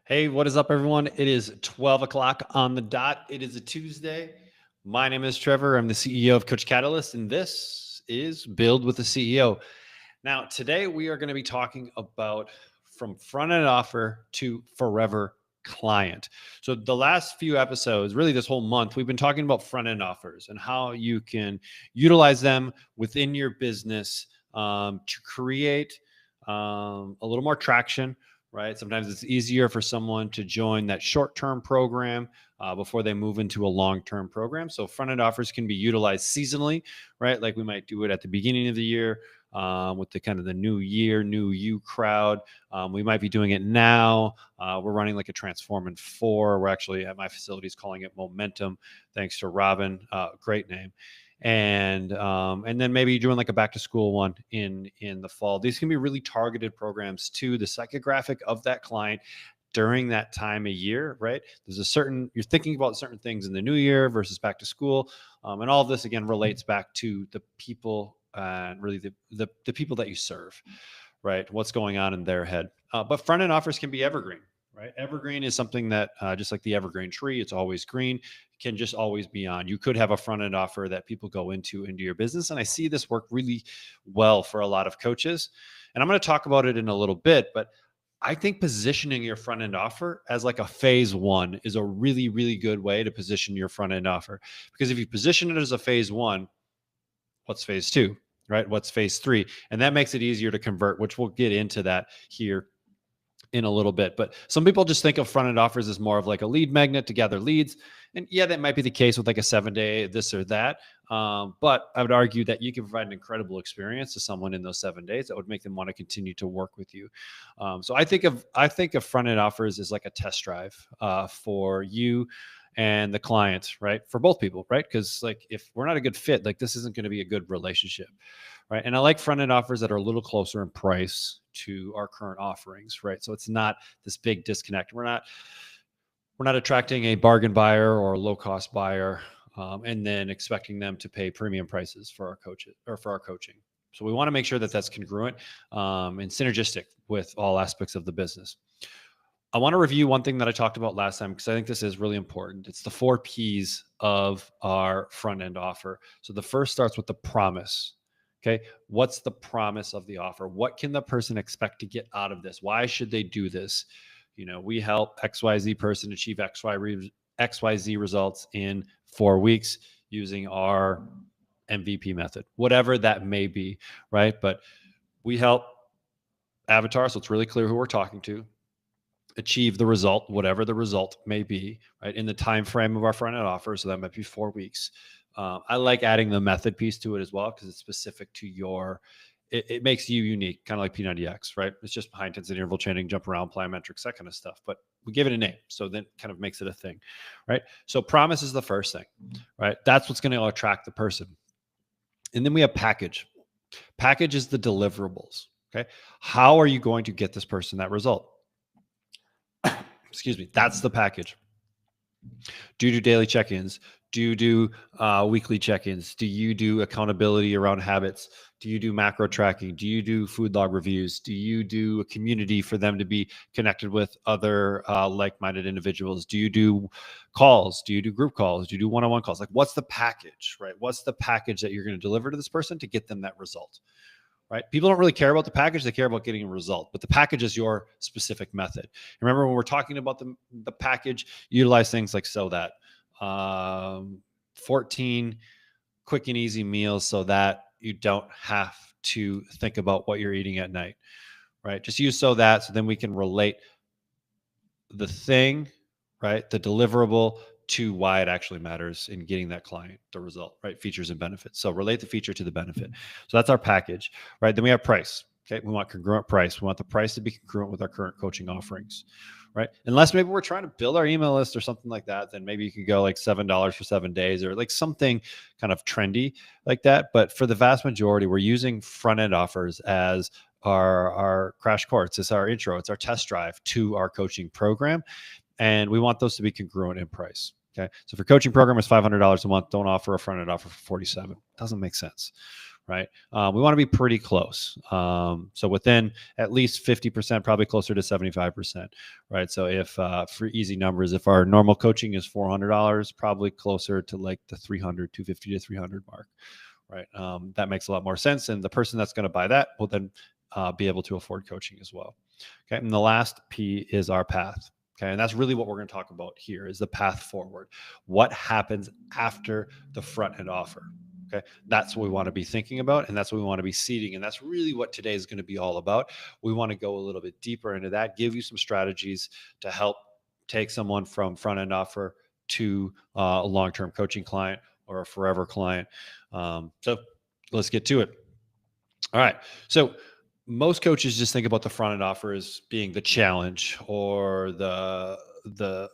Hey, what is up, everyone? It is 12 o'clock on the dot. It is a Tuesday. My name is Trevor. I'm the CEO of Coach Catalyst, and this is Build with the CEO. Now, today we are going to be talking about from front end offer to forever client. So, the last few episodes, really this whole month, we've been talking about front end offers and how you can utilize them within your business to create a little more traction, right? Sometimes it's easier for someone to join that short-term program before they move into a long-term program. So front-end offers can be utilized seasonally, right? Like we might do it at the beginning of the year with the kind of the new year, new you crowd. We might be doing it now. We're running like a Transform in 4. We're actually at my facilities calling it Momentum, thanks to Robin. Great name. And then maybe doing like a back to school one in the fall. These can be really targeted programs to the psychographic of that client during that time of year, right? There's a certain, you're thinking about certain things in the new year versus back to school. And all of this again relates back to the people and really the people that you serve, right? What's going on in their head. But front end offers can be evergreen, right? Evergreen is something that just like the evergreen tree, it's always green, can just always be on. You could have a front end offer that people go into your business. And I see this work really well for a lot of coaches. And I'm going to talk about it in a little bit, but I think positioning your front end offer as like a phase one is a really, really good way to position your front end offer. Because if you position it as a phase one, what's phase two, right? What's phase three? And that makes it easier to convert, which we'll get into that here in a little bit. But some people just think of front end offers as more of like a lead magnet to gather leads. And yeah, that might be the case with like a 7-day this or that. But I would argue that you can provide an incredible experience to someone in those 7 days that would make them want to continue to work with you. So I think of front end offers as like a test drive for you and the client, right? For both people, right? Because like if we're not a good fit, like this isn't going to be a good relationship, right? And I like front end offers that are a little closer in price to our current offerings, right? So it's not this big disconnect. We're not attracting a bargain buyer or a low cost buyer, and then expecting them to pay premium prices for our coaches or for our coaching. So we want to make sure that that's congruent and synergistic with all aspects of the business. I want to review one thing that I talked about last time because I think this is really important. It's the 4 P's of our front end offer. So the first starts with the promise. Okay. What's the promise of the offer? What can the person expect to get out of this? Why should they do this? We help XYZ person achieve XYZ results in 4 weeks using our MVP method, whatever that may be. Right. But we help Avatar. So it's really clear who we're talking to achieve the result, whatever the result may be, right, in the time frame of our front end offer. So that might be 4 weeks. I like adding the method piece to it as well because it's specific to it makes you unique, kind of like P90X, right? It's just high intensity interval training, jump around, plyometrics, that kind of stuff. But we give it a name, so then kind of makes it a thing, right? So promise is the first thing, right? That's what's going to attract the person. And then we have package. Package is the deliverables. Okay, how are you going to get this person that result? Excuse me, that's the package. Do you do daily check-ins? Do you do weekly check-ins? Do you do accountability around habits? Do you do macro tracking? Do you do food log reviews? Do you do a community for them to be connected with other like-minded individuals? Do you do calls? Do you do group calls? Do you do one-on-one calls? Like, what's the package, right? What's the package that you're going to deliver to this person to get them that result? Right? People don't really care about the package. They care about getting a result, but the package is your specific method. Remember when we're talking about the package, utilize things like so that 14 quick and easy meals so that you don't have to think about what you're eating at night, right? Just use so then we can relate the thing, right? The deliverable to why it actually matters in getting that client the result, right? Features and benefits. So relate the feature to the benefit. So that's our package, right? Then we have price. Okay. We want congruent price. We want the price to be congruent with our current coaching offerings, right? Unless maybe we're trying to build our email list or something like that, then maybe you could go like $7 for 7 days or like something kind of trendy like that. But for the vast majority, we're using front end offers as our crash course. It's our intro. It's our test drive to our coaching program. And we want those to be congruent in price. Okay. So if your coaching program is $500 a month, don't offer a front end offer for $47. Doesn't make sense. right? We want to be pretty close. So within at least 50%, probably closer to 75%, right? So if for easy numbers, if our normal coaching is $400, probably closer to like the 300, 250 to 300 mark, right? That makes a lot more sense. And the person that's going to buy that will then be able to afford coaching as well. Okay. And the last P is our path. Okay. And that's really what we're going to talk about here is the path forward. What happens after the front end offer? Okay. That's what we want to be thinking about. And that's what we want to be seeding. And that's really what today is going to be all about. We want to go a little bit deeper into that, give you some strategies to help take someone from front end offer to a long-term coaching client or a forever client. So let's get to it. All right. So most coaches just think about the front end offer as being the challenge or the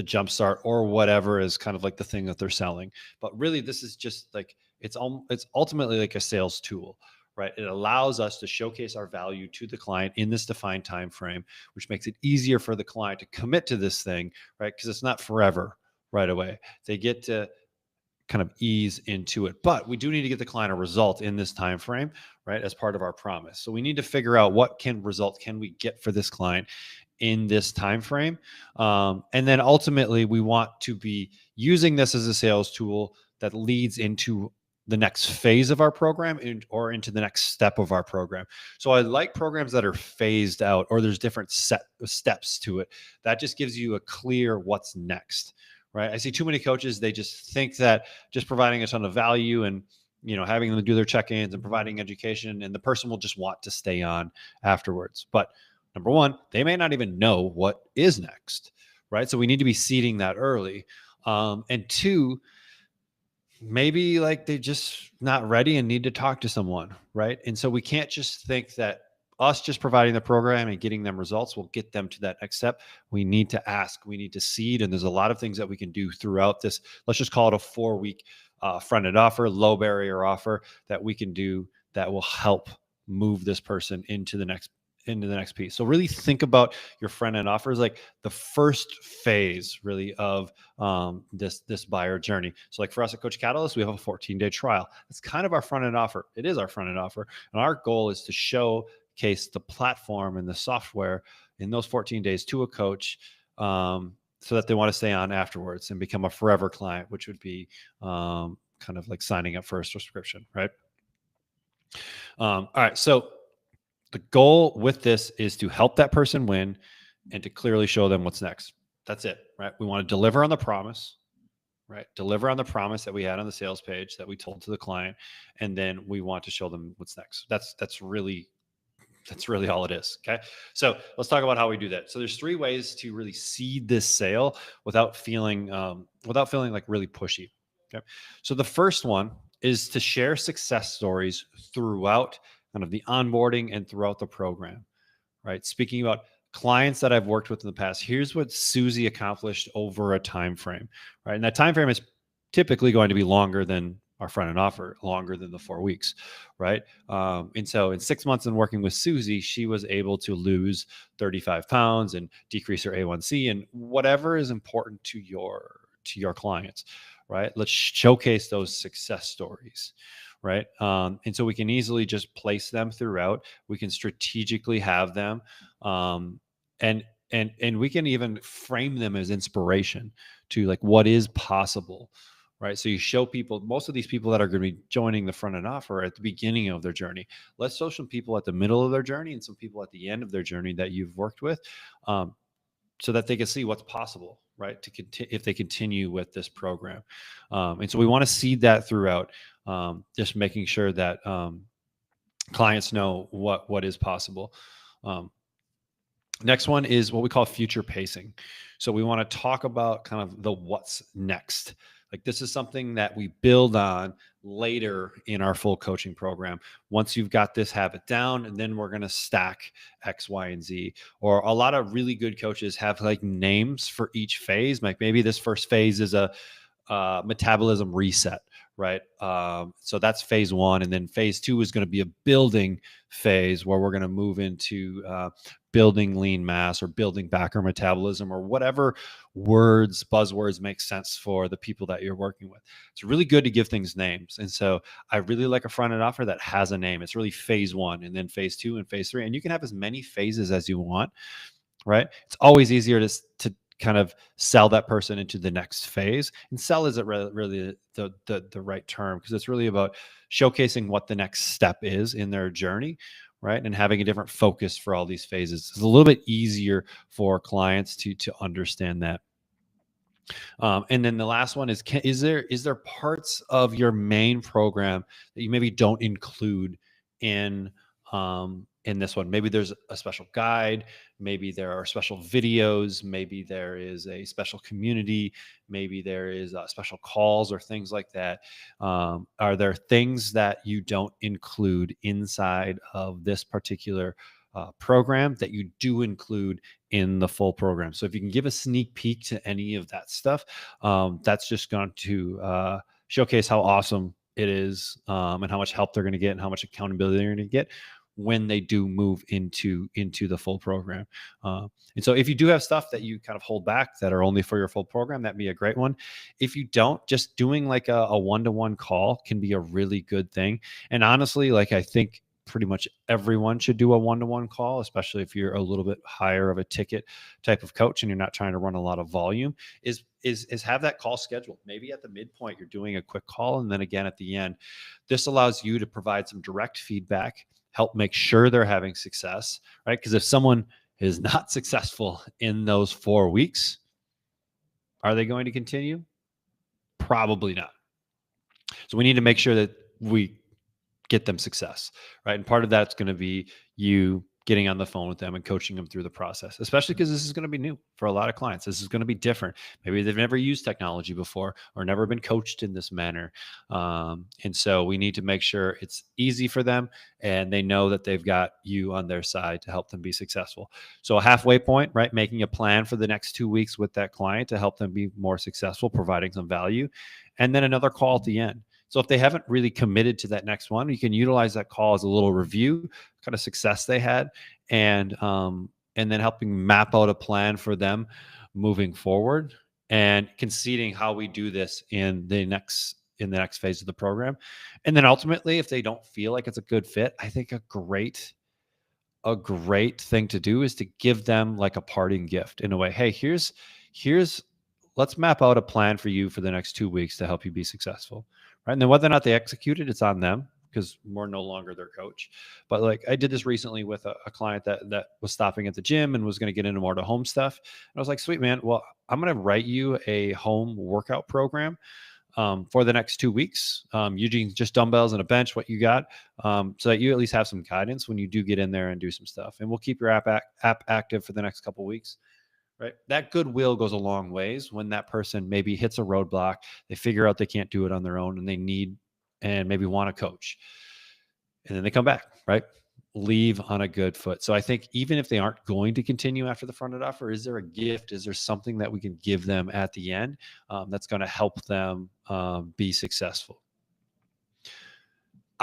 jump start or whatever is kind of like the thing that they're selling. But really, this is just like it's ultimately like a sales tool, right? It allows us to showcase our value to the client in this defined time frame, which makes it easier for the client to commit to this thing, right? Because it's not forever right away. They get to kind of ease into it, but we do need to get the client a result in this time frame, right, as part of our promise. So we need to figure out what result can we get for this client in this time frame, and then ultimately we want to be using this as a sales tool that leads into the next phase of our program or into the next step of our program. So I like programs that are phased out or there's different steps to it. That just gives you a clear what's next. Right. I see too many coaches, they just think that just providing a ton of value and, having them do their check-ins and providing education and the person will just want to stay on afterwards. But number one, they may not even know what is next. Right. So we need to be seeding that early. And two, maybe like they're just not ready and need to talk to someone. Right. And so we can't just think that us just providing the program and getting them results will get them to that next step. We need to ask, we need to seed, and there's a lot of things that we can do throughout this. Let's just call it a 4-week front-end offer, low barrier offer that we can do that will help move this person into the next piece. So really think about your front-end offers like the first phase really of this buyer journey. So like for us at Coach Catalyst, we have a 14-day trial. It's kind of our front-end offer. It is our front-end offer. And our goal is to showcase the platform and the software in those 14 days to a coach so that they want to stay on afterwards and become a forever client, which would be kind of like signing up for a subscription, right? All right. So the goal with this is to help that person win and to clearly show them what's next. That's it, right? We want to deliver on the promise, right? Deliver on the promise that we had on the sales page that we told to the client. And then we want to show them what's next. That's really all it is. Okay. So let's talk about how we do that. So there's 3 ways to really seed this sale without feeling like really pushy. Okay. So the first one is to share success stories throughout kind of the onboarding and throughout the program, right? Speaking about clients that I've worked with in the past, here's what Susie accomplished over a time frame, right? And that time frame is typically going to be longer than our front end offer, longer than the 4 weeks, right? And so in 6 months in working with Susie, she was able to lose 35 pounds and decrease her A1C and whatever is important to your clients, right? Let's showcase those success stories, right? And so we can easily just place them throughout. We can strategically have them, and we can even frame them as inspiration to like what is possible, right? So you show people, most of these people that are going to be joining the front end offer at the beginning of their journey. Let's show some people at the middle of their journey and some people at the end of their journey that you've worked with, so that they can see what's possible, right? If they continue with this program. And so we want to seed that throughout, just making sure that clients know what is possible. Next one is what we call future pacing. So we want to talk about kind of the what's next. Like this is something that we build on later in our full coaching program. Once you've got this habit down, and then we're going to stack X, Y, and Z. Or a lot of really good coaches have like names for each phase. Like maybe this first phase is a metabolism reset, right? So that's phase one. And then phase two is going to be a building phase where we're going to move into building lean mass or building back our metabolism or whatever buzzwords make sense for the people that you're working with. It's really good to give things names. And so I really like a front end offer that has a name. It's really phase one and then phase two and phase three. And you can have as many phases as you want, right? It's always easier to kind of sell that person into the next phase. And sell isn't really the right term, because it's really about showcasing what the next step is in their journey, right? And having a different focus for all these phases. It's a little bit easier for clients to understand that. And then the last one is, is there parts of your main program that you maybe don't include in this one? Maybe there's a special guide, maybe there are special videos, maybe there is a special community, maybe there is special calls or things like that. Are there things that you don't include inside of this particular program that you do include in the full program? So if you can give a sneak peek to any of that stuff, that's just going to showcase how awesome it is, and how much help they're going to get and how much accountability they're going to get when they do move into the full program. And so if you do have stuff that you kind of hold back that are only for your full program, that'd be a great one. If you don't, just doing like a one-to-one call can be a really good thing. And honestly, like, I think pretty much everyone should do a one-to-one call, especially if you're a little bit higher of a ticket type of coach and you're not trying to run a lot of volume, is have that call scheduled. Maybe at the midpoint, you're doing a quick call. And then again, at the end, this allows you to provide some direct feedback, help make sure they're having success, right? Because if someone is not successful in those 4 weeks, are they going to continue? Probably not. So we need to make sure that we get them success, right? And part of that's going to be you getting on the phone with them and coaching them through the process, especially because this is going to be new for a lot of clients. This is going to be different. Maybe they've never used technology before or never been coached in this manner. And so we need to make sure it's easy for them and they know that they've got you on their side to help them be successful. So a halfway point, right? Making a plan for the next 2 weeks with that client to help them be more successful, providing some value, and then another call at the end. So if they haven't really committed to that next one, you can utilize that call as a little review, kind of success they had, and then helping map out a plan for them moving forward, and conceding how we do this in the next phase of the program. And then ultimately, if they don't feel like it's a good fit, I think a great thing to do is to give them like a parting gift in a way. Hey, here's let's map out a plan for you for the next 2 weeks to help you be successful. Right. And then whether or not they execute it, it's on them, because we're no longer their coach. But like, I did this recently with a client that was stopping at the gym and was going to get into more to home stuff. And I was like, sweet, man. Well, I'm going to write you a home workout program for the next 2 weeks, using just dumbbells and a bench, what you got, so that you at least have some guidance when you do get in there and do some stuff. And we'll keep your app active for the next couple of weeks. Right. That goodwill goes a long ways when that person maybe hits a roadblock, they figure out they can't do it on their own and they need and maybe want a coach. And then they come back, right? Leave on a good foot. So I think even if they aren't going to continue after the front end offer, is there a gift? Is there something that we can give them at the end that's going to help them be successful?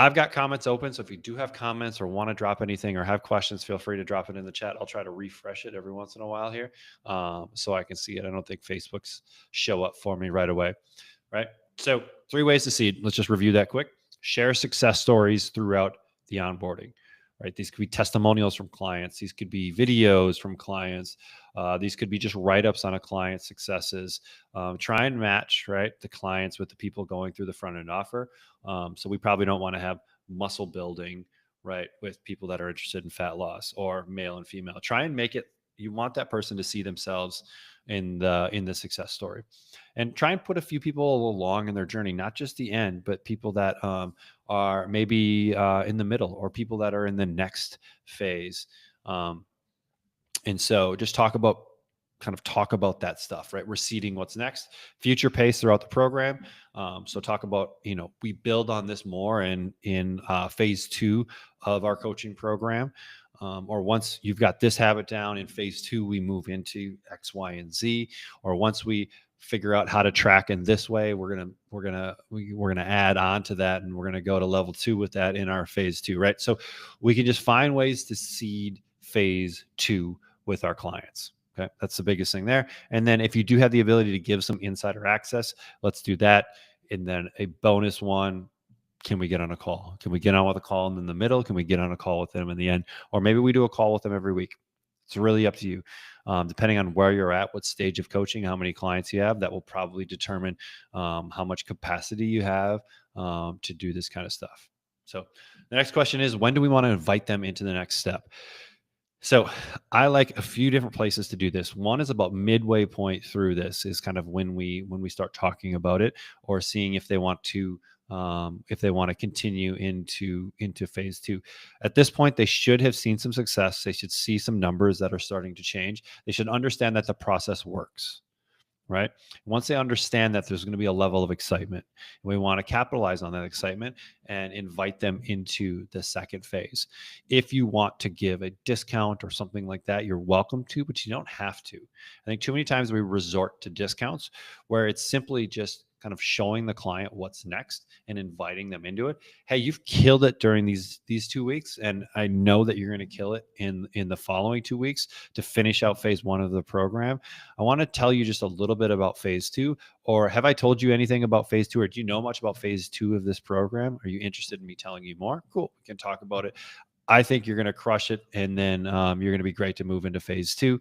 I've got comments open. So if you do have comments or want to drop anything or have questions, feel free to drop it in the chat. I'll try to refresh it every once in a while here so I can see it. I don't think Facebook's show up for me right away. Right. So 3 ways to seed. Let's just review that quick. Share success stories throughout the onboarding. Right. These could be testimonials from clients. These could be videos from clients. These could be just write-ups on a client's successes. Try and match, right, the clients with the people going through the front end offer. So we probably don't want to have muscle building, right, with people that are interested in fat loss, or male and female. Try and make it, you want that person to see themselves in the success story, and try and put a few people along in their journey, not just the end, but people that are maybe in the middle, or people that are in the next phase. And so just talk about that stuff, right? We're seeding what's next, future pace throughout the program. So talk about, we build on this more in phase 2 of our coaching program. Or once you've got this habit down in phase 2, we move into X, Y, and Z. Or once we figure out how to track in this way. We're gonna add on to that, and we're gonna go to level 2 with that in our phase 2, right? So we can just find ways to seed phase 2 with our clients. Okay, that's the biggest thing there. And then if you do have the ability to give some insider access, let's do that. And then a bonus one, can we get on a call? Can we get on with a call in the middle? Can we get on a call with them in the end? Or maybe we do a call with them every week. It's really up to you. Depending on where you're at, what stage of coaching, how many clients you have, that will probably determine how much capacity you have to do this kind of stuff. So the next question is, when do we want to invite them into the next step? So I like a few different places to do this. One is about midway point through this is kind of when we start talking about it, or seeing if they want to continue into phase 2. At this point, they should have seen some success. They should see some numbers that are starting to change. They should understand that the process works. Right. Once they understand that, there's going to be a level of excitement. And we want to capitalize on that excitement and invite them into the second phase. If you want to give a discount or something like that, you're welcome to, but you don't have to. I think too many times we resort to discounts where it's simply just kind of showing the client what's next and inviting them into it. Hey, you've killed it during these 2 weeks, and I know that you're going to kill it in the following 2 weeks to finish out phase 1 of the program. I want to tell you just a little bit about phase 2, or have I told you anything about phase 2, or do you know much about phase 2 of this program? Are you interested in me telling you more? Cool. We can talk about it. I think you're going to crush it, and then you're going to be great to move into phase 2.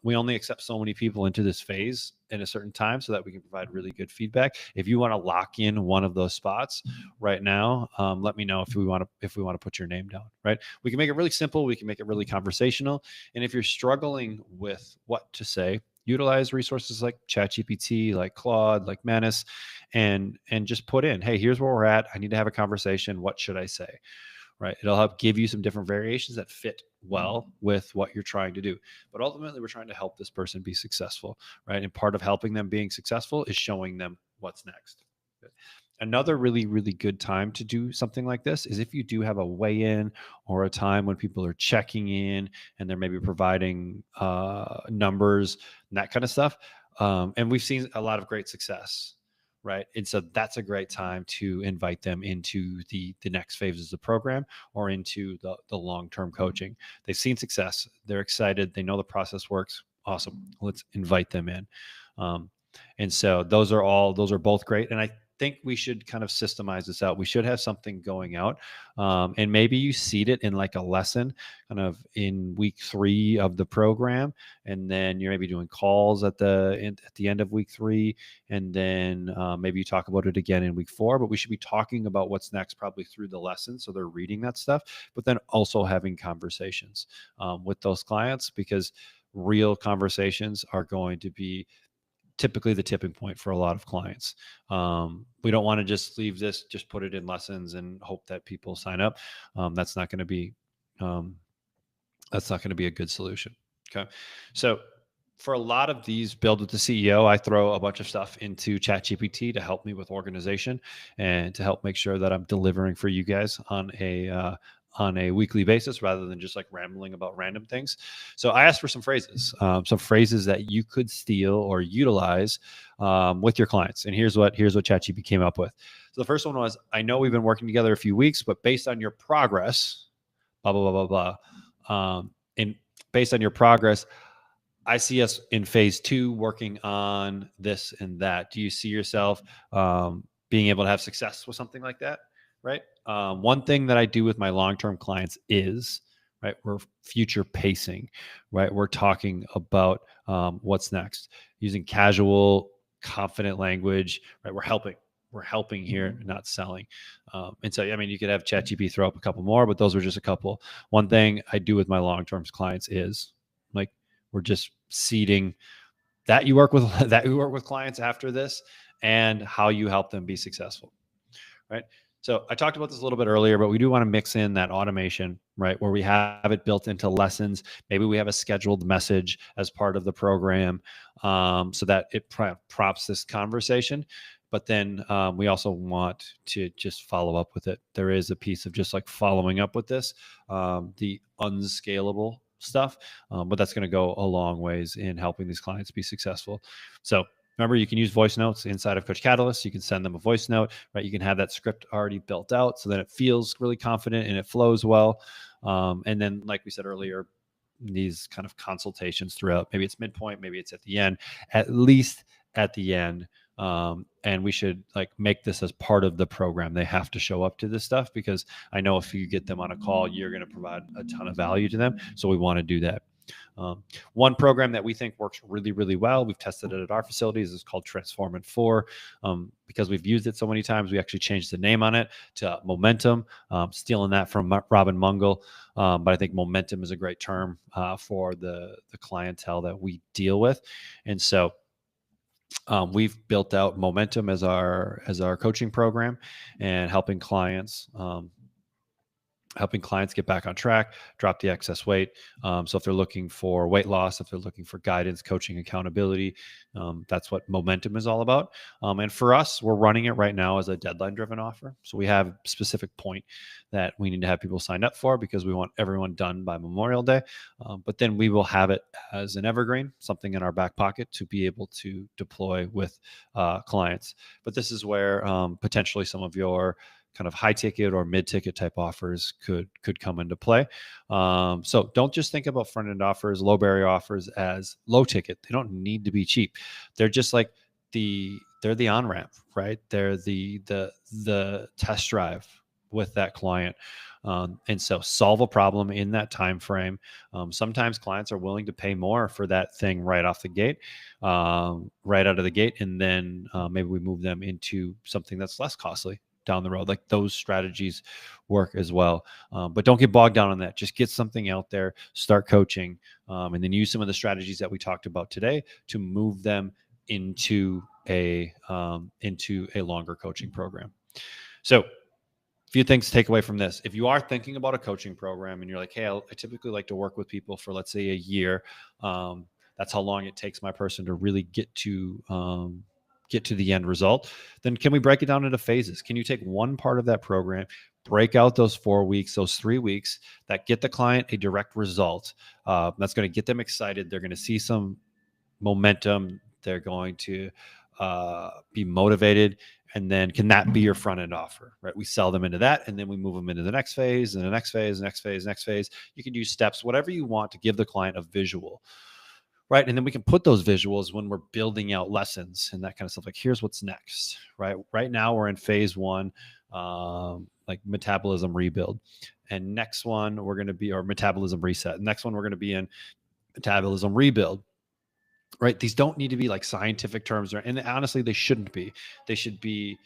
We only accept so many people into this phase in a certain time so that we can provide really good feedback. If you want to lock in one of those spots right now, let me know if we want to put your name down. Right? We can make it really simple. We can make it really conversational. And if you're struggling with what to say, utilize resources like ChatGPT, like Claude, like Manus, and just put in, hey, here's where we're at. I need to have a conversation. What should I say? Right. It'll help give you some different variations that fit well with what you're trying to do. But ultimately, we're trying to help this person be successful. Right. And part of helping them being successful is showing them what's next. Another really, really good time to do something like this is if you do have a weigh in or a time when people are checking in and they're maybe providing numbers and that kind of stuff. And we've seen a lot of great success. Right. And so that's a great time to invite them into the next phases of the program or into the long-term coaching. They've seen success. They're excited. They know the process works. Awesome. Let's invite them in. And so those are both great. And I think we should kind of systemize this out. We should have something going out. And maybe you seed it in like a lesson kind of in week 3 of the program. And then you're maybe doing calls at the end of week 3. And then maybe you talk about it again in week 4, but we should be talking about what's next probably through the lesson. So they're reading that stuff, but then also having conversations with those clients, because real conversations are going to be typically the tipping point for a lot of clients. We don't want to just leave this, just put it in lessons and hope that people sign up. That's not going to be a good solution. Okay. So for a lot of these build with the CEO, I throw a bunch of stuff into ChatGPT to help me with organization and to help make sure that I'm delivering for you guys on a weekly basis rather than just like rambling about random things. So I asked for some phrases that you could steal or utilize with your clients. And here's what ChatGPT came up with. So the first one was, I know we've been working together a few weeks, but based on your progress, blah, blah, blah, blah, blah. And based on your progress, I see us in phase 2 working on this and that. Do you see yourself being able to have success with something like that? Right. One thing that I do with my long-term clients is, right, we're future pacing, right? We're talking about what's next using casual, confident language, right? We're helping here, not selling. And so, I mean, you could have ChatGPT throw up a couple more, but those were just a couple. One thing I do with my long-term clients is like, we're just seeding that you work with clients after this and how you help them be successful. Right. So I talked about this a little bit earlier, but we do want to mix in that automation, right? Where we have it built into lessons. Maybe we have a scheduled message as part of the program so that it prompts this conversation. But then we also want to just follow up with it. There is a piece of just like following up with this, the unscalable stuff, but that's going to go a long ways in helping these clients be successful. So, Remember, you can use voice notes inside of Coach Catalyst. You can send them a voice note, right? You can have that script already built out so that it feels really confident and it flows well. And then, like we said earlier, these kind of consultations throughout, maybe it's midpoint, maybe it's at the end, at least at the end. And we should like make this as part of the program. They have to show up to this stuff because I know if you get them on a call, you're going to provide a ton of value to them. So we want to do that. One program that we think works really, really well, we've tested it at our facilities, is called Transform in 4. Because we've used it so many times, we actually changed the name on it to Momentum, stealing that from Robin Mungle. But I think Momentum is a great term for the clientele that we deal with. And so we've built out Momentum as our coaching program and helping clients get back on track, drop the excess weight. So if they're looking for weight loss, if they're looking for guidance, coaching, accountability, that's what Momentum is all about. And for us, we're running it right now as a deadline-driven offer. So we have a specific point that we need to have people signed up for because we want everyone done by Memorial Day. But then we will have it as an evergreen, something in our back pocket to be able to deploy with clients. But this is where potentially some of your kind of high ticket or mid ticket type offers could come into play. So don't just think about front end offers, low barrier offers as low ticket. They don't need to be cheap. They're just like they're the on ramp, right? They're the test drive with that client. And so solve a problem in that time frame. Sometimes clients are willing to pay more for that thing right off the gate, right out of the gate, and then maybe we move them into something that's less costly down the road. Like those strategies work as well. But don't get bogged down on that. Just get something out there, start coaching, and then use some of the strategies that we talked about today to move them into a longer coaching program. So a few things to take away from this. If you are thinking about a coaching program and you're like, hey, I typically like to work with people for, let's say, a year. That's how long it takes my person to really get to the end result. Then can we break it down into phases? Can you take one part of that program, break out those 4 weeks, those 3 weeks that get the client a direct result? That's going to get them excited. They're going to see some momentum. They're going to be motivated. And then can that be your front end offer, right? We sell them into that, and then we move them into the next phase, and the next phase, next phase, next phase. You can use steps, whatever you want to give the client a visual, right? And then we can put those visuals when we're building out lessons and that kind of stuff. Like, here's what's next, right? Right now we're in phase 1, like metabolism rebuild. And next one we're going to be, or metabolism reset. Next one we're going to be in metabolism rebuild. Right? These don't need to be like scientific terms, and honestly, they shouldn't be. They should be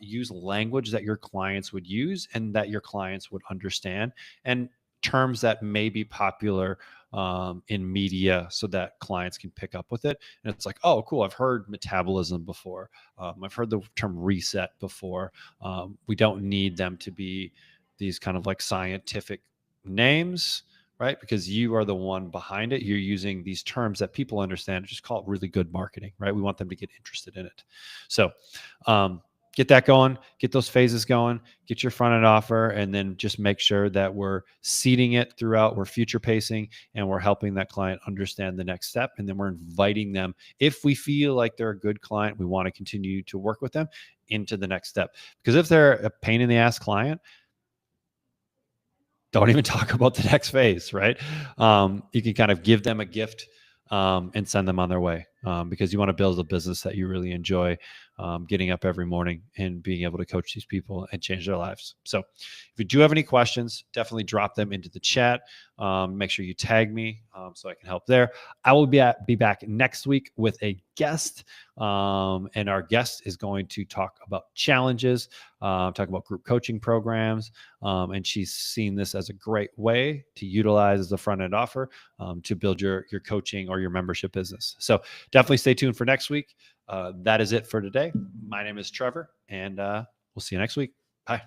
use language that your clients would use and that your clients would understand, and terms that may be popular in media so that clients can pick up with it. And it's like, oh, cool, I've heard metabolism before. I've heard the term reset before. We don't need them to be these kind of like scientific names, right? Because you are the one behind it. You're using these terms that people understand. Just call it really good marketing, right? We want them to get interested in it. So get that going, get those phases going, get your front end offer, and then just make sure that we're seeding it throughout, we're future pacing, and we're helping that client understand the next step. And then we're inviting them, if we feel like they're a good client, we want to continue to work with them into the next step. Because if they're a pain in the ass client, don't even talk about the next phase, right? You can kind of give them a gift and send them on their way because you want to build a business that you really enjoy, getting up every morning and being able to coach these people and change their lives. So if you do have any questions, definitely drop them into the chat. Make sure you tag me so I can help there. I will be back next week with a guest, and our guest is going to talk about challenges, talk about group coaching programs, and she's seen this as a great way to utilize as a front-end offer to build your coaching or your membership business. So definitely stay tuned for next week. That is it for today. My name is Trevor, and we'll see you next week. Bye.